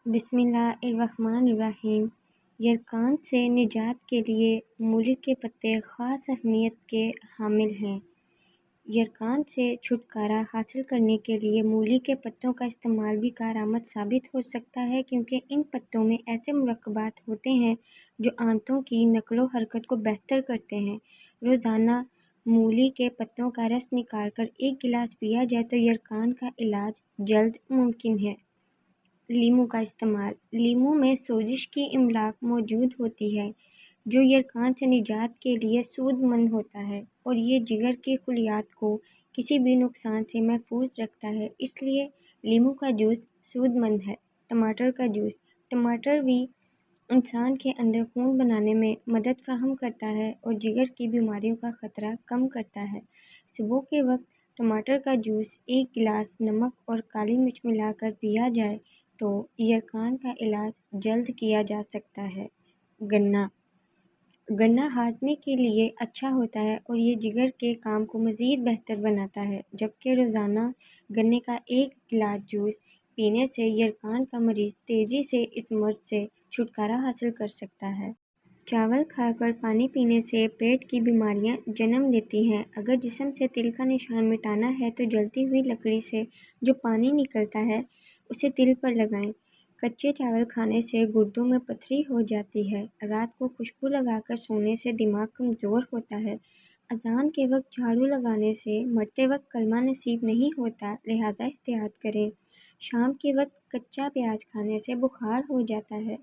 بسم اللہ الرحمن الرحیم۔ یرقان سے نجات کے لیے مولی کے پتے خاص اہمیت کے حامل ہیں۔ یرقان سے چھٹکارا حاصل کرنے کے لیے مولی کے پتوں کا استعمال بھی کارآمد ثابت ہو سکتا ہے، کیونکہ ان پتوں میں ایسے مرکبات ہوتے ہیں جو آنتوں کی نقل و حرکت کو بہتر کرتے ہیں۔ روزانہ مولی کے پتوں کا رس نکال کر 1 گلاس پیا جائے تو یرقان کا علاج جلد ممکن ہے۔ لیموں کا استعمال۔ لیموں میں سوزش کی املاک موجود ہوتی ہے جو یرقان سے نجات کے لیے سود مند ہوتا ہے، اور یہ جگر کے خلیات کو کسی بھی نقصان سے محفوظ رکھتا ہے، اس لیے لیموں کا جوس سود مند ہے۔ ٹماٹر کا جوس۔ ٹماٹر بھی انسان کے اندر خون بنانے میں مدد فراہم کرتا ہے اور جگر کی بیماریوں کا خطرہ کم کرتا ہے۔ صبح کے وقت ٹماٹر کا جوس 1 گلاس نمک اور کالی مرچ ملا کر پیا جائے تو یرقان کا علاج جلد کیا جا سکتا ہے۔ گنا۔ گنا ہاضمے کے لیے اچھا ہوتا ہے اور یہ جگر کے کام کو مزید بہتر بناتا ہے، جبکہ روزانہ گنے کا 1 گلاس جوس پینے سے یرقان کا مریض تیزی سے اس مرض سے چھٹکارا حاصل کر سکتا ہے۔ چاول کھا کر پانی پینے سے پیٹ کی بیماریاں جنم لیتی ہیں۔ اگر جسم سے تل کا نشان مٹانا ہے تو جلتی ہوئی لکڑی سے جو پانی نکلتا ہے اسے تل پر لگائیں۔ کچے چاول کھانے سے گردوں میں پتھری ہو جاتی ہے۔ رات کو خوشبو لگا کر سونے سے دماغ کمزور ہوتا ہے۔ اذان کے وقت جھاڑو لگانے سے مرتے وقت کلمہ نصیب نہیں ہوتا، لہذا احتیاط کریں۔ شام کے وقت کچا پیاز کھانے سے بخار ہو جاتا ہے۔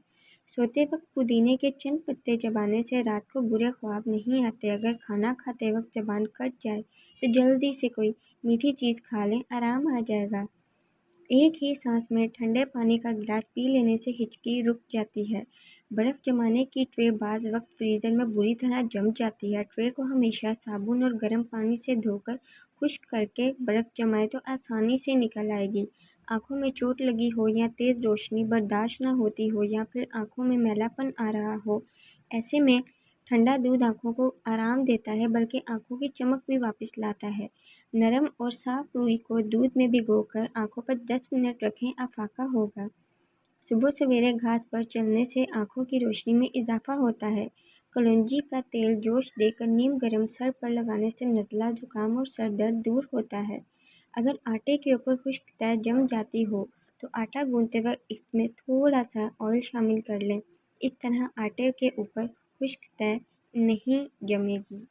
سوتے وقت پودینے کے چند پتے چبانے سے رات کو برے خواب نہیں آتے۔ اگر کھانا کھاتے وقت زبان کٹ جائے تو جلدی سے کوئی میٹھی چیز کھا لیں، آرام آ جائے گا۔ ایک ہی سانس میں ٹھنڈے پانی کا گلاس پی لینے سے ہچکی رک جاتی ہے۔ برف جمانے کی ٹرے بعض وقت فریزر میں بری طرح جم جاتی ہے۔ ٹرے کو ہمیشہ صابن اور گرم پانی سے دھو کر خشک کر کے برف جمائیں تو آسانی سے نکل آئے گی۔ آنکھوں میں چوٹ لگی ہو یا تیز روشنی برداشت نہ ہوتی ہو یا پھر آنکھوں میں میلا پن آ رہا ہو، ایسے میں ٹھنڈا دودھ آنکھوں کو آرام دیتا ہے بلکہ آنکھوں کی چمک بھی واپس لاتا ہے۔ نرم اور صاف روئی کو دودھ میں بھگو کر آنکھوں پر 10 منٹ رکھیں، افاقہ ہوگا۔ صبح سویرے گھاس پر چلنے سے آنکھوں کی روشنی میں اضافہ ہوتا ہے۔ کلونجی کا تیل جوش دے کر نیم گرم سر پر لگانے سے نزلہ، زکام اور سر درد دور ہوتا ہے۔ اگر آٹے کے اوپر خشک تہہ جم جاتی ہو تو آٹا گوندتے وقت اس میں تھوڑا سا آئل شامل کر لیں، اس طرح آٹے کے اوپر خشک تہہ نہیں جمے گی۔